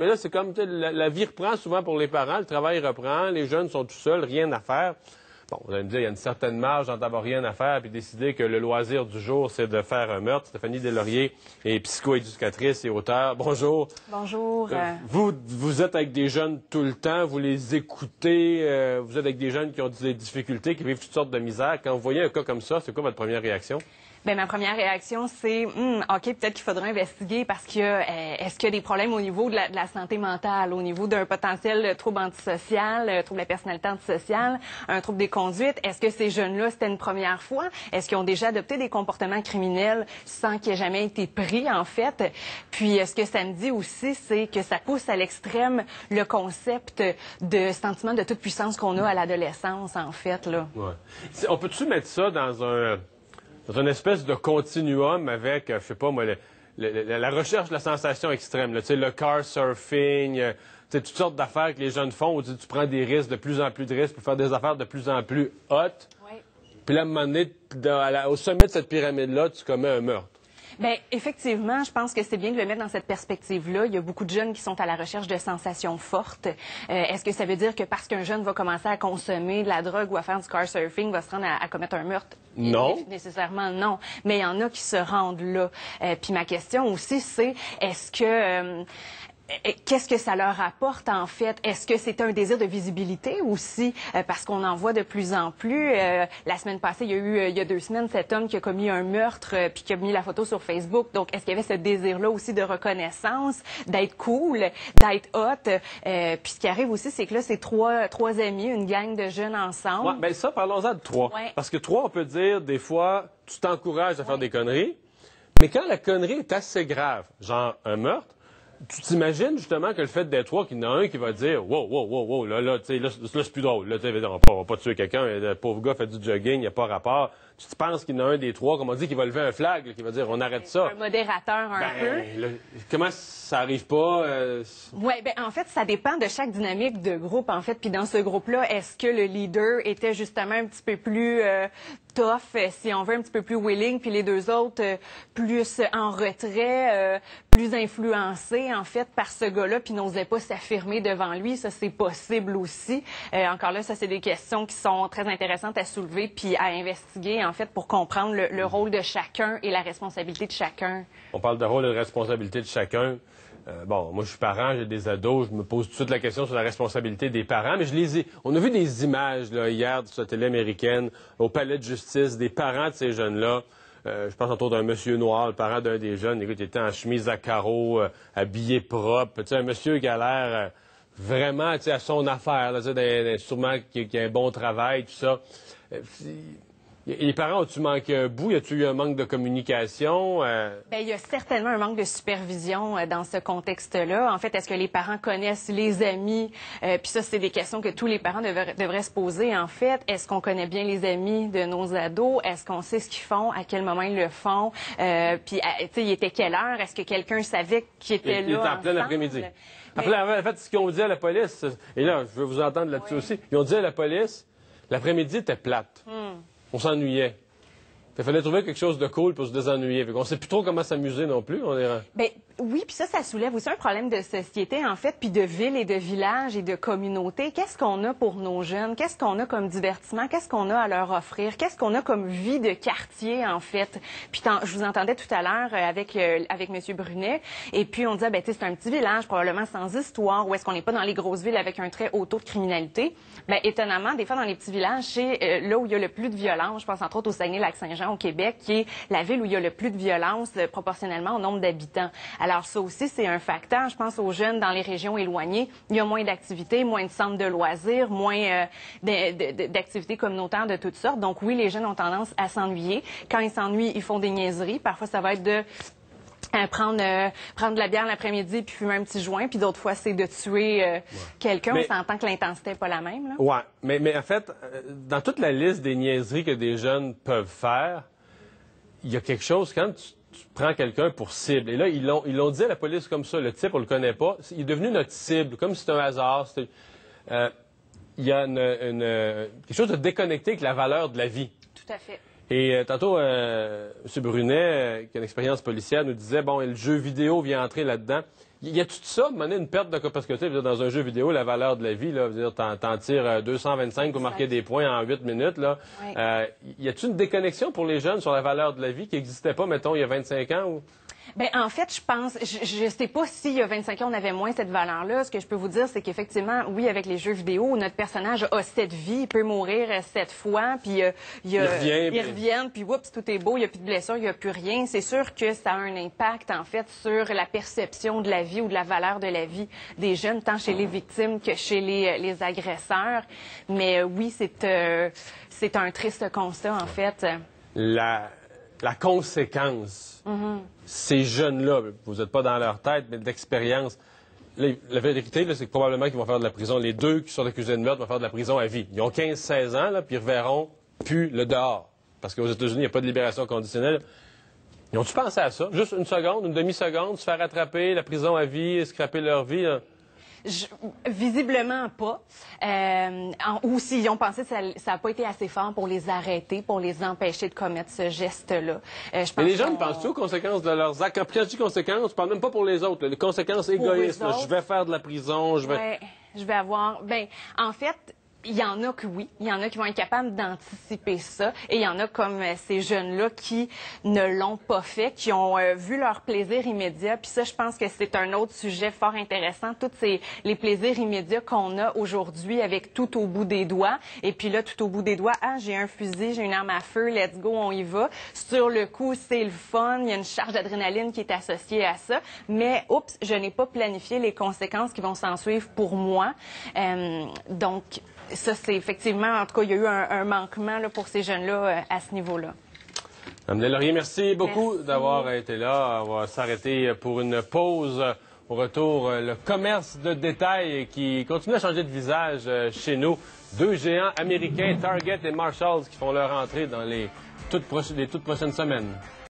Mais là, c'est comme, la vie reprend souvent pour les parents, le travail reprend, les jeunes sont tout seuls, rien à faire. Bon, vous allez me dire, il y a une certaine marge entre avoir rien à faire puis décider que le loisir du jour, c'est de faire un meurtre. Stéphanie Deslauriers est psychoéducatrice et auteure. Bonjour. Bonjour. Vous êtes avec des jeunes tout le temps, vous les écoutez, vous êtes avec des jeunes qui ont des difficultés, qui vivent toutes sortes de misères. Quand vous voyez un cas comme ça, c'est quoi votre première réaction? Bien, ma première réaction, c'est OK, peut-être qu'il faudrait investiguer parce que est-ce qu'il y a des problèmes au niveau de la santé mentale, au niveau d'un potentiel trouble antisocial, trouble de la personnalité antisociale, un trouble des conduites? Est-ce que ces jeunes-là, c'était une première fois? Est-ce qu'ils ont déjà adopté des comportements criminels sans qu'ils aient jamais été pris, en fait? Puis, ce que ça me dit aussi, c'est que ça pousse à l'extrême le concept de sentiment de toute puissance qu'on a à l'adolescence, en fait, là. Ouais. On peut-tu mettre ça dans une espèce de continuum avec, je sais pas moi, la recherche de la sensation extrême, là, le car surfing, toutes sortes d'affaires que les jeunes font où tu prends des risques, de plus en plus de risques pour faire des affaires de plus en plus hautes. Oui. Puis là, à un moment donné, au sommet de cette pyramide-là, tu commets un meurtre. Bien, effectivement, je pense que c'est bien de le mettre dans cette perspective-là. Il y a beaucoup de jeunes qui sont à la recherche de sensations fortes. Est-ce que ça veut dire que parce qu'un jeune va commencer à consommer de la drogue ou à faire du car surfing, va se rendre à commettre un meurtre? Non. Nécessairement, non. Mais il y en a qui se rendent là. Puis ma question aussi, c'est est-ce que... Qu'est-ce que ça leur apporte, en fait? Est-ce que c'est un désir de visibilité aussi? Parce qu'on en voit de plus en plus. La semaine passée, il y a 2 semaines, cet homme qui a commis un meurtre puis qui a mis la photo sur Facebook. Donc, est-ce qu'il y avait ce désir-là aussi de reconnaissance, d'être cool, d'être hot? Puis ce qui arrive aussi, c'est que là, c'est trois amis, une gang de jeunes ensemble. Ouais, bien ça, parlons-en de 3. Ouais. Parce que 3, on peut dire, des fois, tu t'encourages à faire des conneries. Mais quand la connerie est assez grave, genre un meurtre, tu t'imagines justement que le fait d'être 3, qu'il y en a un qui va dire wow, là, tu sais, là, c'est plus drôle. Là, tu sais, on va pas tuer quelqu'un, le pauvre gars fait du jogging, il n'y a pas rapport. Tu te penses qu'il y en a un des 3, comme on dit, qui va lever un flag, là, qui va dire on arrête ça. Un modérateur peu. Là, comment ça arrive pas? Oui, ben en fait, ça dépend de chaque dynamique de groupe, en fait. Puis dans ce groupe-là, est-ce que le leader était justement un petit peu plus tough, si on veut, un petit peu plus willing, puis les 2 autres plus en retrait, plus influencés, en fait, par ce gars-là, puis n'osaient pas s'affirmer devant lui? Ça, c'est possible aussi. Encore là, ça, c'est des questions qui sont très intéressantes à soulever puis à investiguer, en fait, pour comprendre le rôle de chacun et la responsabilité de chacun. On parle de rôle et de responsabilité de chacun. Bon, moi, je suis parent, j'ai des ados, je me pose tout de suite la question sur la responsabilité des parents, mais on a vu des images, là, hier, sur la télé américaine, au palais de justice, des parents de ces jeunes-là. Je pense autour d'un monsieur noir, le parent d'un des jeunes, écoute, il était en chemise à carreaux, habillé propre, tu sais, un monsieur qui a l'air vraiment, tu sais, à son affaire, là, tu sais, sûrement qui a un bon travail, tout ça. Les parents, ont-tu manqué un bout? Y a-tu eu un manque de communication? Bien, il y a certainement un manque de supervision dans ce contexte-là. En fait, est-ce que les parents connaissent les amis? Puis ça, c'est des questions que tous les parents devraient se poser, en fait. Est-ce qu'on connaît bien les amis de nos ados? Est-ce qu'on sait ce qu'ils font? À quel moment ils le font? Puis, tu sais, il était quelle heure? Est-ce que quelqu'un savait qu'ils étaient là? Il était en plein après-midi. Après, en fait, ce qu'ils ont dit à la police, et là, je veux vous entendre là-dessus aussi, ils ont dit à la police, l'après-midi était plate. On s'ennuyait. Il fallait trouver quelque chose de cool pour se désennuyer. On ne sait plus trop comment s'amuser non plus. Bien, oui, puis ça soulève aussi un problème de société, en fait, puis de ville et de village et de communauté. Qu'est-ce qu'on a pour nos jeunes? Qu'est-ce qu'on a comme divertissement? Qu'est-ce qu'on a à leur offrir? Qu'est-ce qu'on a comme vie de quartier, en fait? Puis je vous entendais tout à l'heure avec M. Brunet, et puis on disait, ben, tu sais, c'est un petit village, probablement sans histoire, ou est-ce qu'on n'est pas dans les grosses villes avec un très haut taux de criminalité? Bien, étonnamment, des fois, dans les petits villages, c'est là où il y a le plus de violence. Je pense entre autres au Saguenay-Lac-Saint-Jean, au Québec, qui est la ville où il y a le plus de violence proportionnellement au nombre d'habitants. Alors ça aussi, c'est un facteur. Je pense aux jeunes dans les régions éloignées. Il y a moins d'activités, moins de centres de loisirs, moins d'activités communautaires de toutes sortes. Donc oui, les jeunes ont tendance à s'ennuyer. Quand ils s'ennuient, ils font des niaiseries. Parfois, ça va être de prendre de la bière l'après-midi puis fumer un petit joint, puis d'autres fois, c'est de tuer quelqu'un. On s'entend que l'intensité n'est pas la même. Là. Ouais, mais en fait, dans toute la liste des niaiseries que des jeunes peuvent faire, il y a quelque chose, quand tu prends quelqu'un pour cible, et là, ils l'ont dit à la police comme ça, le type, on le connaît pas, il est devenu notre cible, comme si c'était un hasard. Il y a quelque chose de déconnecté avec la valeur de la vie. Tout à fait. Et tantôt, M. Brunet, qui a une expérience policière, nous disait, bon, le jeu vidéo vient entrer là-dedans. y a tout ça, mener une perte de... Parce que, tu sais, dans un jeu vidéo, la valeur de la vie, là, t'en tires 225 pour marquer des points en 8 minutes, là. Oui. Y a-t-il une déconnexion pour les jeunes sur la valeur de la vie qui n'existait pas, mettons, il y a 25 ans? Ou... Bien, en fait, je pense, je sais pas s'il y a 25 ans, on avait moins cette valeur-là. Ce que je peux vous dire, c'est qu'effectivement, oui, avec les jeux vidéo, notre personnage a 7 vies, il peut mourir 7 fois, puis il revient, puis oups, tout est beau, il n'y a plus de blessures, il n'y a plus rien. C'est sûr que ça a un impact, en fait, sur la perception de la vie ou de la valeur de la vie des jeunes, tant chez les victimes que chez les agresseurs. Mais oui, c'est un triste constat, en fait. La conséquence, ces jeunes-là, vous n'êtes pas dans leur tête, mais d'expérience, la vérité, là, c'est que probablement qu'ils vont faire de la prison. Les deux qui sont accusés de meurtre vont faire de la prison à vie. Ils ont 15-16 ans, là, puis ils reverront plus le dehors. Parce qu'aux États-Unis, il n'y a pas de libération conditionnelle. Ils ont-tu pensé à ça? Juste une seconde, une demi-seconde, se faire attraper, la prison à vie, scraper leur vie, là? Visiblement pas. Ou s'ils ont pensé que ça n'a pas été assez fort pour les arrêter, pour les empêcher de commettre ce geste-là. Mais les jeunes pensent-ils aux conséquences de leurs actes? Quand je dis conséquences, je parle même pas pour les autres. Les conséquences égoïstes. Là, je vais faire de la prison, je vais... Ouais, je vais avoir... Ben, en fait... Il y en a que oui, il y en a qui vont être capables d'anticiper ça, et il y en a comme ces jeunes-là qui ne l'ont pas fait, qui ont vu leur plaisir immédiat. Puis ça, je pense que c'est un autre sujet fort intéressant, tous les plaisirs immédiats qu'on a aujourd'hui avec tout au bout des doigts. Et puis là, tout au bout des doigts, ah, j'ai un fusil, j'ai une arme à feu, let's go, on y va. Sur le coup, c'est le fun, il y a une charge d'adrénaline qui est associée à ça. Mais, oups, je n'ai pas planifié les conséquences qui vont s'en suivre pour moi. Donc, ça, c'est effectivement, en tout cas, il y a eu un manquement là, pour ces jeunes-là à ce niveau-là. Mme Deslauriers, merci beaucoup d'avoir été là. On va s'arrêter pour une pause. Au retour, le commerce de détail qui continue à changer de visage chez nous. Deux géants américains, Target et Marshalls, qui font leur entrée dans les toutes prochaines semaines.